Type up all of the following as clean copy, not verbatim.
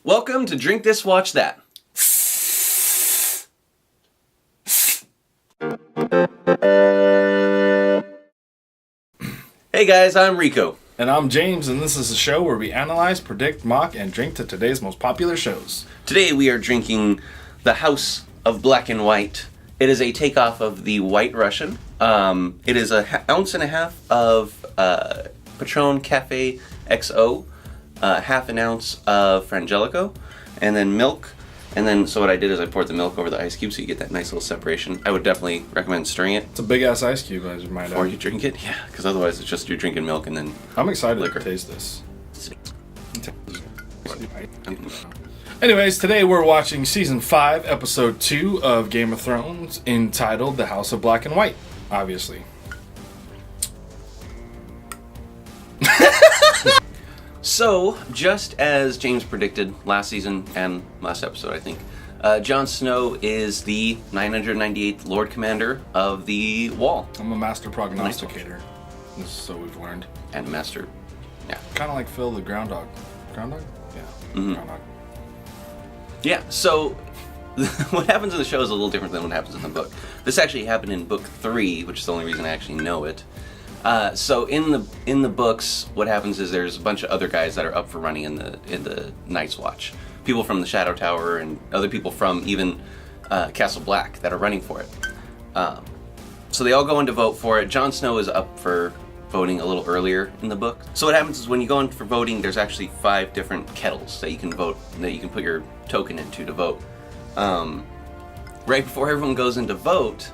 Welcome to Drink This, Watch That. Hey guys, I'm Rico. And I'm James, and this is a show where we analyze, predict, mock, and drink to today's most popular shows. Today we are drinking the House of Black and White. It is a takeoff of the White Russian. It is an ounce and a half of Patron Cafe XO, half an ounce of Frangelico, and then milk. And then, so what I did is I poured the milk over the ice cube so you get that nice little separation. I would definitely recommend stirring it. It's a big ass ice cube, as you might before you drink it. Yeah, because otherwise it's just you're drinking milk and then I'm excited liquor. to taste this. Anyways, today we're watching Season 5, Episode 2 of Game of Thrones, entitled The House of Black and White, obviously. So, just as James predicted last season and last episode, I think, Jon Snow is the 998th Lord Commander of the Wall. I'm a master prognosticator, so we've learned. And master, yeah. Kind of like Phil the Groundhog. Groundhog? Yeah. Mm-hmm. Groundhog. Yeah, so what happens in the show is a little different than what happens in the book. This actually happened in book 3, which is the only reason I actually know it. So in the books, what happens is there's a bunch of other guys that are up for running in the Night's Watch. People from the Shadow Tower and other people from even Castle Black that are running for it. So they all go in to vote for it. Jon Snow is up for voting a little earlier in the book. So what happens is when you go in for voting, there's actually 5 different kettles that you can vote, that you can put your token into to vote. Right before everyone goes in to vote,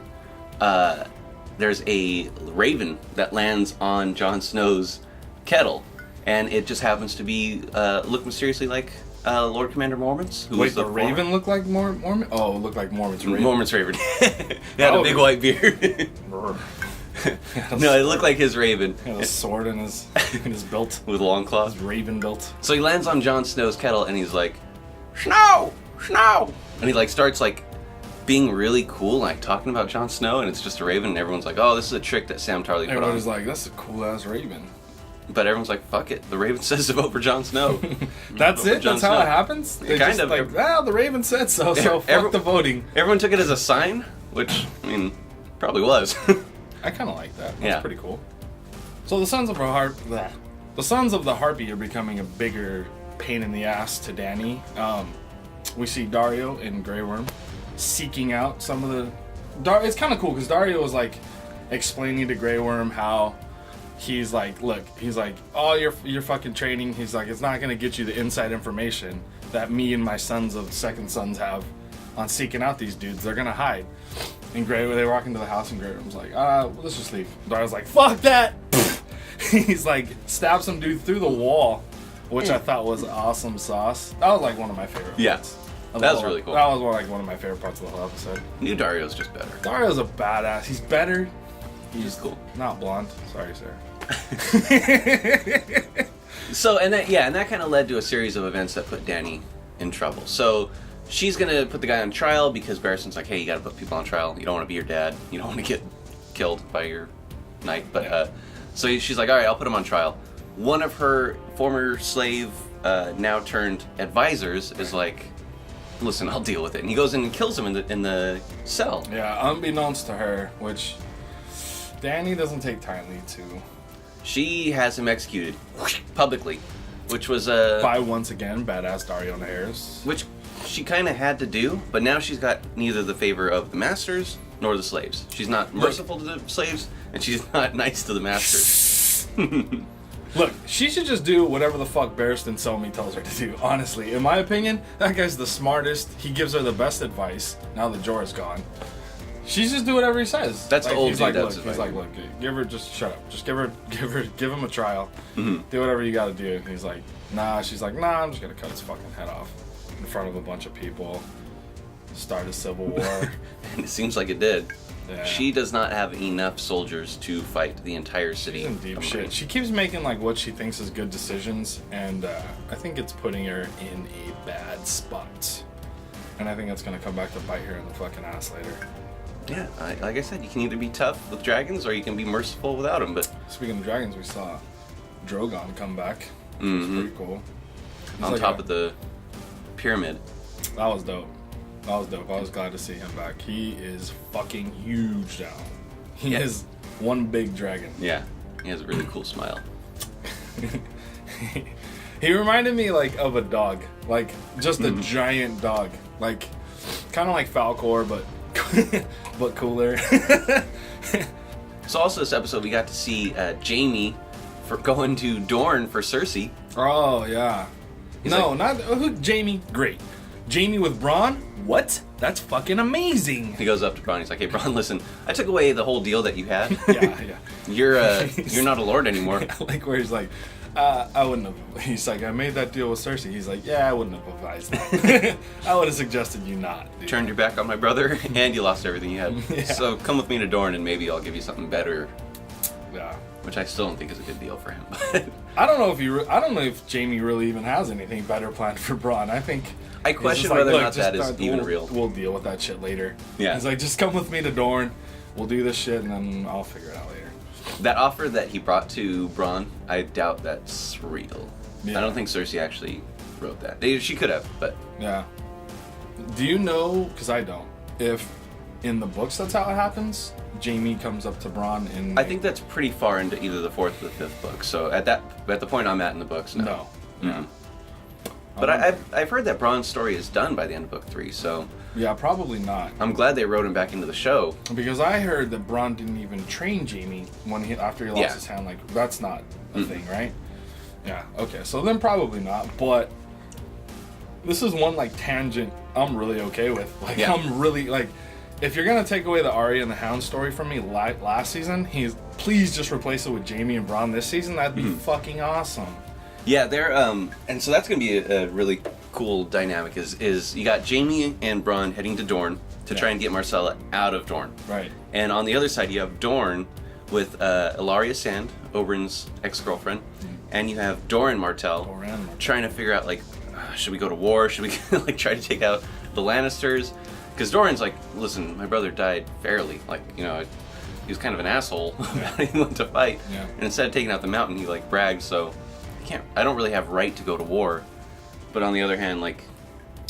there's a raven that lands on Jon Snow's kettle, and it just happens to be look mysteriously like Lord Commander Mormont's. Wait, the raven looked like Mormont? Oh, it looked like Mormont's raven. Mormont's raven. He had a big white beard. No, it looked like his raven. He had a sword in his belt. With long claws. His raven belt. So he lands on Jon Snow's kettle, and he's like, Snow! Snow! And he like starts like being really cool, like talking about Jon Snow, and it's just a raven, and everyone's like, oh, this is a trick that Sam Tarly put on. Everybody's like, that's a cool-ass raven. But everyone's like, fuck it, the raven says to vote for Jon Snow. That's it? That's how it happens? They're kind just of. like, the raven said so, so fuck the voting. Everyone took it as a sign, which, I mean, probably was. I kind of like that. That's yeah. pretty cool. So the Sons of the Harpy are becoming a bigger pain in the ass to Dany. We see Daario and Grey Worm seeking out some of the... It's kind of cool because Daario was like explaining to Grey Worm how he's like, look, he's like, all your fucking training, he's like, it's not going to get you the inside information that me and my second sons have on seeking out these dudes. They're going to hide. And they walk into the house and Grey Worm's like, let's just leave. Dario's like, fuck that! He's like, stabs some dude through the wall, which I thought was awesome sauce. That was like one of my favorite parts. That was really cool. That was one of my favorite parts of the whole episode. New Dario's just better. Dario's a badass. He's better. He's cool. Not blonde. Sorry, sir. So, and that kind of led to a series of events that put Dany in trouble. So, she's going to put the guy on trial because Barristan's like, hey, you got to put people on trial. You don't want to be your dad. You don't want to get killed by your knight. But, so she's like, all right, I'll put him on trial. One of her former slave, now turned advisors is like, listen, I'll deal with it. And he goes in and kills him in the cell. Yeah, unbeknownst to her, which Dany doesn't take kindly to. She has him executed publicly, which was by once again badass Daario Naharis. Which she kind of had to do, but now she's got neither the favor of the masters nor the slaves. She's not merciful to the slaves, and she's not nice to the masters. Look, she should just do whatever the fuck Barristan Selmy tells her to do, honestly. In my opinion, that guy's the smartest. He gives her the best advice, now that Jorah's gone. She just do whatever he says. That's the old dude. He's like, look, just shut up. Just give him a trial. Mm-hmm. Do whatever you gotta do. And he's like, nah. She's like, nah, I'm just gonna cut his fucking head off in front of a bunch of people. Start a civil war. And it seems like it did. Yeah. She does not have enough soldiers to fight the entire city. She's in deep shit. She keeps making like what she thinks is good decisions, and I think it's putting her in a bad spot. And I think that's gonna come back to bite her in the fucking ass later. Yeah, like I said, you can either be tough with dragons or you can be merciful without them. But speaking of dragons, we saw Drogon come back, which was pretty cool. On top of the pyramid. That was dope. I was glad to see him back. He is fucking huge now. He is one big dragon. Yeah, he has a really cool smile. He reminded me like of a dog, like just a giant dog, like kind of like Falcor, but cooler. So also this episode we got to see Jamie for going to Dorne for Cersei. Oh yeah. Not Jamie. Great. Jamie with Bronn? What? That's fucking amazing. He goes up to Bronn. He's like, "Hey, Bronn, listen. I took away the whole deal that you had. Yeah. You're not a lord anymore." Like where he's like, I wouldn't have. He's like, I made that deal with Cersei. He's like, yeah, I wouldn't have advised that. I would have suggested you not. Dude. Turned your back on my brother, and you lost everything you had. Yeah. So come with me to Dorne, and maybe I'll give you something better. Yeah. Which I still don't think is a good deal for him. I don't know if Jamie really even has anything better planned for Bronn. I question like, whether or look, not that is even real. We'll deal with that shit later. Yeah. He's like, just come with me to Dorne. We'll do this shit, and then I'll figure it out later. That offer that he brought to Bronn, I doubt that's real. Yeah. I don't think Cersei actually wrote that. She could have, but... Yeah. Do you know, because I don't, if in the books that's how it happens? Jamie comes up to Bronn and... I think that's pretty far into either the 4th or the 5th book. So at the point I'm at in the books, no. No. But I've heard that Bronn's story is done by the end of book 3, so... Yeah, probably not. I'm glad they wrote him back into the show. Because I heard that Bronn didn't even train Jamie after he lost his hand. Like, that's not a thing, right? Yeah, okay. So then probably not. But this is one, like, tangent I'm really okay with. Like, I'm really, like... If you're going to take away the Arya and the Hound story from me last season, please just replace it with Jamie and Bronn this season. That'd be fucking awesome. Yeah, they're and so that's gonna be a really cool dynamic. Is you got Jamie and Bronn heading to Dorne to try and get Marcella out of Dorne. Right. And on the other side, you have Dorne with Ilaria Sand, Oberyn's ex-girlfriend, and you have Doran Martell trying to figure out like, should we go to war? Should we like try to take out the Lannisters? Because Doran's like, listen, my brother died fairly. Like, you know, he was kind of an asshole about he went to fight. Yeah. And instead of taking out the mountain, he like bragged. So I don't really have right to go to war. But on the other hand, like,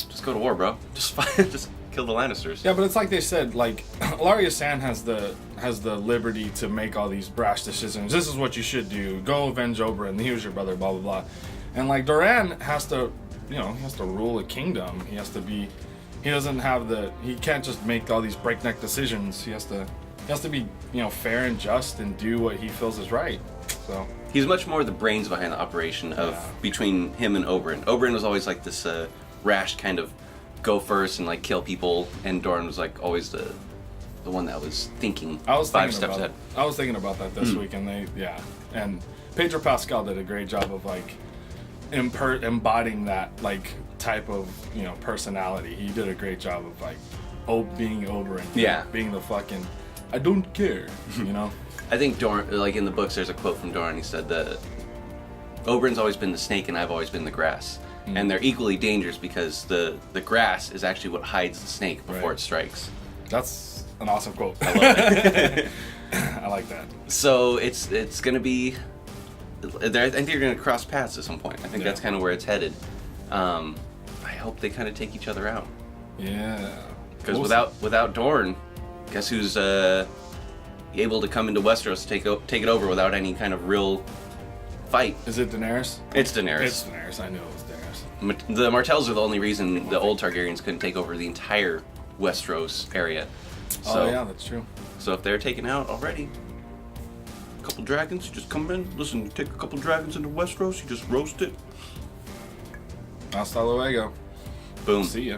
just go to war, bro. Just fight, just kill the Lannisters. Yeah, but it's like they said, like, Ilaria Sand has the liberty to make all these brash decisions. This is what you should do. Go avenge Oberyn. He was your brother, blah, blah, blah. And, like, Doran has to, you know, he has to rule a kingdom. He has to be, he can't just make all these breakneck decisions. He has to be, you know, fair and just and do what he feels is right. So... He's much more the brains behind the operation of between him and Oberyn. Oberyn was always like this rash kind of go first and like kill people, and Doran was like always the one that was thinking 5 steps ahead. I was thinking about that this week, and and Pedro Pascal did a great job of like embodying that like type of, you know, personality. He did a great job of like being Oberyn, being the fucking I don't care, you know. I think Doran, like in the books, there's a quote from Doran. He said that Oberyn's always been the snake and I've always been the grass. And they're equally dangerous because the grass is actually what hides the snake before it strikes. That's an awesome quote. I love it. I like that. So it's going to be... I think they're going to cross paths at some point. I think that's kind of where it's headed. I hope they kind of take each other out. Yeah. Because without Dorne, guess who's... able to come into Westeros to take it over without any kind of real fight. Is it Daenerys? It's Daenerys. It's Daenerys. I knew it was Daenerys. The Martells are the only reason the old Targaryens couldn't take over the entire Westeros area. So, oh yeah, that's true. So if they're taken out already, a couple dragons, you just come in. Listen, you take a couple dragons into Westeros, you just roast it. Hasta luego. Boom. See ya.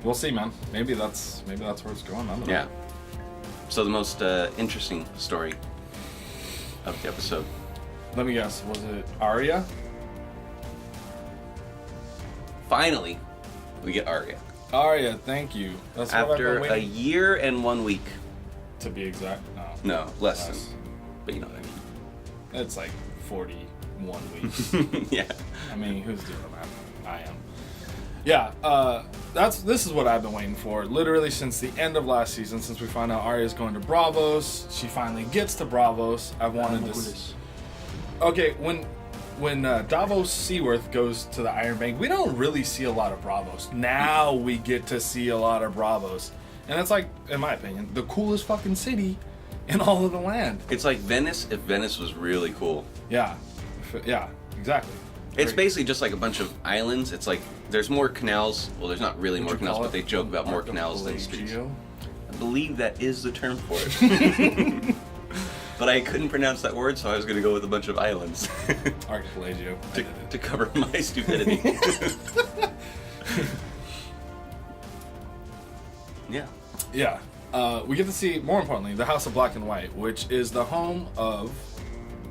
We'll see, man. Maybe that's where it's going. I don't know. Yeah. So the most interesting story of the episode. Let me guess. Was it Arya? Finally, we get Arya. Arya, thank you. That's after a year and 1 week. To be exact. No, less than. But you know what I mean. It's like 41 weeks. Yeah. I mean, who's doing that? I am. Yeah, this is what I've been waiting for, literally since the end of last season, since we found out Arya's going to Braavos. She finally gets to Braavos. I've wanted this. Okay, when when Davos Seaworth goes to the Iron Bank, we don't really see a lot of Bravos. Now we get to see a lot of Bravos. And it's like, in my opinion, the coolest fucking city in all of the land. It's like Venice if Venice was really cool. Yeah. Yeah, exactly. It's basically just like a bunch of islands. It's like there's more canals. Well, there's not really more canals, but they joke about more canals than streets. I believe that is the term for it. But I couldn't pronounce that word, so I was going to go with a bunch of islands. Archipelagio. to cover my stupidity. Yeah. Yeah. We get to see, more importantly, the House of Black and White, which is the home of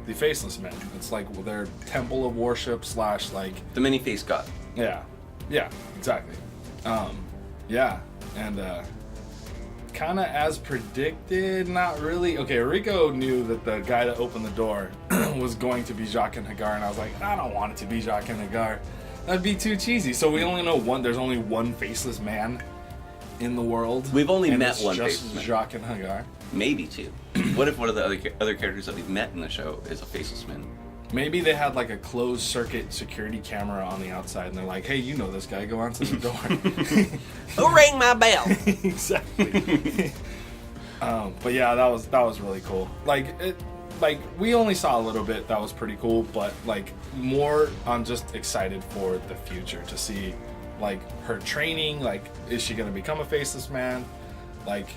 the Faceless Men. It's like their temple of worship / like... The many-faced god. Yeah. Yeah, exactly. Yeah. And, kind of as predicted, not really. Okay, Rico knew that the guy that opened the door was going to be Jaqen and Hagar, and I was like, I don't want it to be Jaqen and Hagar. That'd be too cheesy. So we only know there's only one faceless man in the world. We've only and met it's one just faceless man. Jaqen and Hagar. Maybe two. What if one of the other characters that we've met in the show is a faceless man? Maybe they had like a closed circuit security camera on the outside, and they're like, hey, you know this guy, go onto the door. Who rang my bell? Exactly. But yeah, that was really cool. Like we only saw a little bit. That was pretty cool. But like more, I'm just excited for the future to see like her training. Like, is she gonna become a faceless man? Like,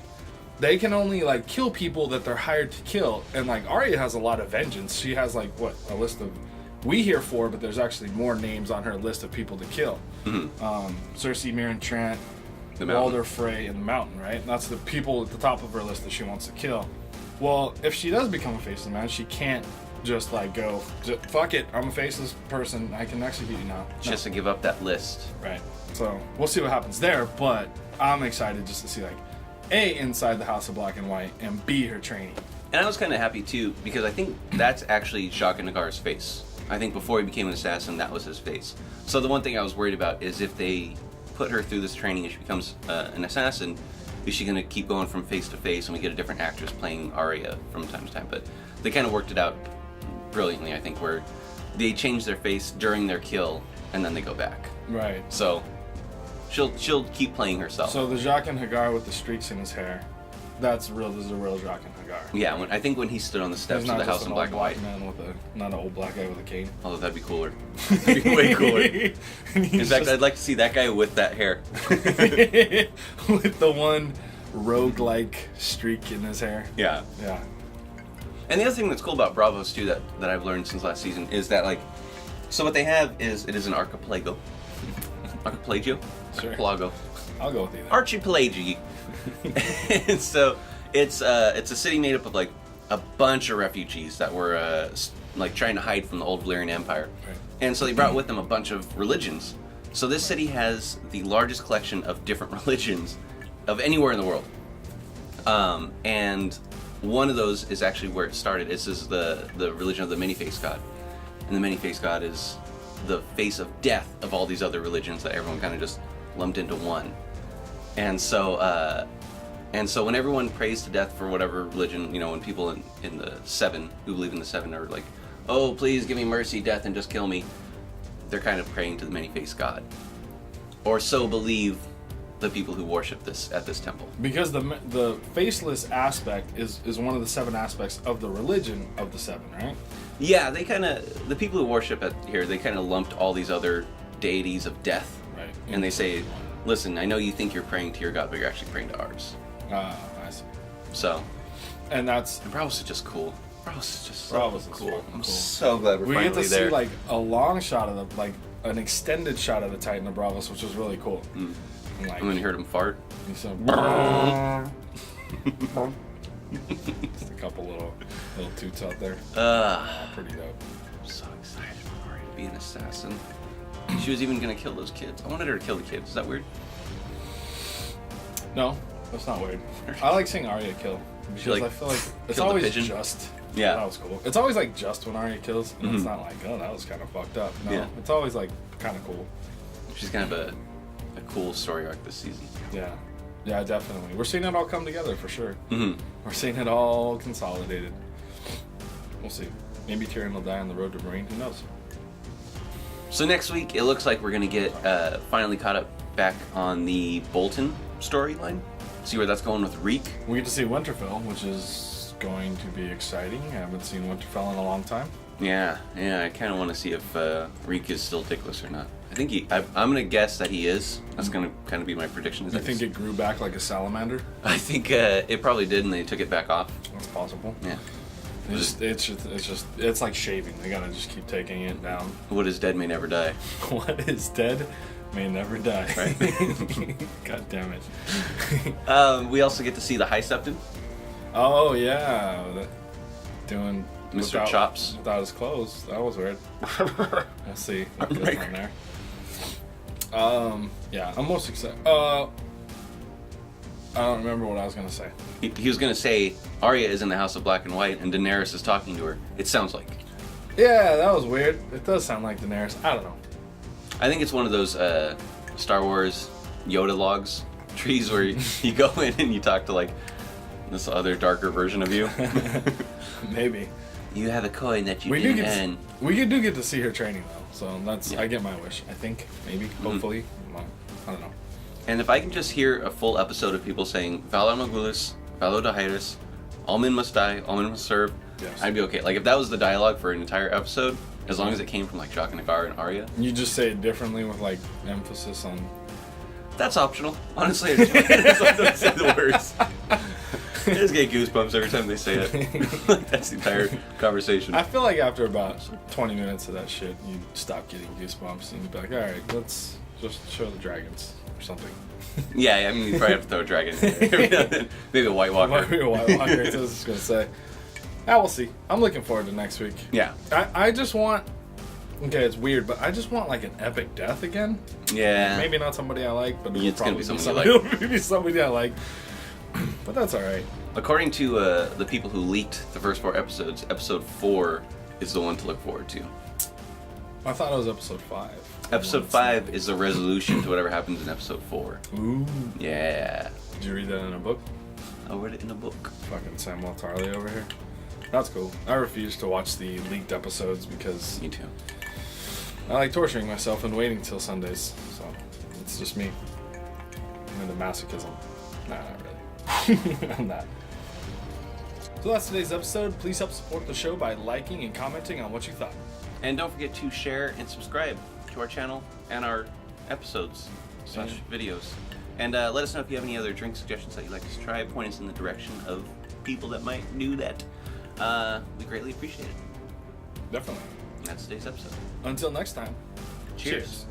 they can only like kill people that they're hired to kill. And like Arya has a lot of vengeance. She has like a list of, we hear 4, but there's actually more names on her list of people to kill. Mm-hmm. Cersei, Mirren Trant, Walder Frey, and the Mountain, right? And that's the people at the top of her list that she wants to kill. Well, if she does become a faceless man, she can't just like go, fuck it, I'm a faceless person, I can execute you now. She has to give up that list. Right. So we'll see what happens there, but I'm excited just to see like A, inside the House of Black and White, and B, her training. And I was kind of happy too, because I think that's actually Jaqen Hagar's face. I think before he became an assassin, that was his face. So the one thing I was worried about is if they put her through this training and she becomes an assassin, is she going to keep going from face to face and we get a different actress playing Arya from time to time? But they kind of worked it out brilliantly, I think, where they change their face during their kill and then they go back. Right. So she'll keep playing herself. So the Jaqen Hagar with the streaks in his hair, that's real. This is a real Jaqen Hagar. Yeah, I think when he stood on the steps of the House in Black and White. Man with not an old black guy with a cane. Although that'd be cooler. That'd be way cooler. In fact, I'd like to see that guy with that hair. With the one rogue-like streak in his hair. Yeah. Yeah. And the other thing that's cool about Bravos too that I've learned since last season is that like, so what they have is it is an archipelago. Archipelago? Sure. Archipelago. I'll go with either. Archipelago. And so it's a city made up of like a bunch of refugees that were like trying to hide from the old Valyrian Empire. Right. And so they brought with them a bunch of religions. So this city has the largest collection of different religions of anywhere in the world. And one of those is actually where it started. This is the religion of the many-faced god. And the many-faced god is the face of death of all these other religions that everyone kind of just lumped into one. And so when everyone prays to death for whatever religion, you know, when people in the Seven, who believe in the Seven, are like, oh, please give me mercy, death, and just kill me, they're kind of praying to the many-faced god. Or so believe the people who worship this at this temple. Because the faceless aspect is one of the 7 aspects of the religion of the 7, right? Yeah, they kind of, the people who worship here, they kind of lumped all these other deities of death. Right. And they say, listen, I know you think you're praying to your god, but you're actually praying to ours. I see. So. And Bravos is just cool. Bravos is just Bravos so is cool. cool. I'm so glad we're finally there. We get to see like a long shot of the, like an extended shot of the Titan of Bravos, which was really cool. Mm. Like, And when you heard him fart. he said, just a couple little toots out there. Pretty dope. I'm so excited for Arya to be an assassin. She was even gonna kill those kids. I wanted her to kill the kids. Is that weird? No, that's not weird. I like seeing Arya kill because like, I feel like it's killed the always pigeon? just. Yeah. That was cool. It's always like just when Arya kills, and it's not like, oh, that was kind of fucked up. No, Yeah. it's always like kind of cool. She's kind of a cool story arc this season. Yeah. Yeah, definitely. We're seeing it all come together for sure. Mm-hmm. We're seeing it all consolidated. We'll see. Maybe Tyrion will die on the road to Marine. Who knows? So next week, it looks like we're going to get finally caught up back on the Bolton storyline. See where that's going with Reek. We get to see Winterfell, which is going to be exciting. I haven't seen Winterfell in a long time. Yeah, I kind of want to see if Reek is still dickless or not. I think I'm going to guess that he is. That's going to kind of be my prediction. You think it grew back like a salamander? I think it probably did, and they took it back off. That's possible. Yeah. It's like shaving. They gotta just keep taking it down. What is dead may never die. What is dead may never die. Right. God damn it. We also get to see the High Septon. Oh yeah, doing Mr. Chops without his clothes. That was weird. We'll see what goes on there. Yeah, I'm most excited. I don't remember what I was gonna say. He was gonna say Arya is in the House of Black and White, and Daenerys is talking to her. It sounds like. Yeah, that was weird. It does sound like Daenerys. I don't know. I think it's one of those Star Wars Yoda logs trees where you go in and you talk to like this other darker version of you. Maybe. You have a coin that you didn't earn. We do get to see her training though, so that's I get my wish. I think maybe hopefully. I don't know. And if I can just hear a full episode of people saying Valar Morghulis, Valar Dohaeris, all men must die, all men must serve, yes. I'd be okay. Like if that was the dialogue for an entire episode, as long as it came from like Jaqen H'ghar and Arya. You just say it differently with like emphasis on. That's optional. Honestly, I just don't say the words. I just get goosebumps every time they say it. Like that's the entire conversation. I feel like after about 20 minutes of that shit, you'd stop getting goosebumps and you'd be like, all right, let's just show the dragons or something. Yeah, I mean, you probably have to throw a dragon in there. Maybe a White Walker. Maybe a White Walker, I was just going to say. Yeah, we'll see. I'm looking forward to next week. Yeah. I just want... Okay, it's weird, but I just want like an epic death again. Yeah. Maybe not somebody I like, but it's going to be somebody you like. It'll be somebody I like. But that's alright. According to the people who leaked the first 4 episodes, episode 4 is the one to look forward to. I thought it was episode 5. Episode 5 is the resolution to whatever happens in episode 4. Ooh. Yeah. Did you read that in a book? I read it in a book. Fucking Samuel Tarly over here. That's cool. I refuse to watch the leaked episodes because... Me too. I like torturing myself and waiting till Sundays. So, it's just me. I'm into masochism. Nah, not really. I'm not. So that's today's episode. Please help support the show by liking and commenting on what you thought. And don't forget to share and subscribe to our channel and our episodes / videos. And let us know if you have any other drink suggestions that you'd like us to try. Point us in the direction of people that might do that. We greatly appreciate it. Definitely. And that's today's episode. Until next time. Cheers.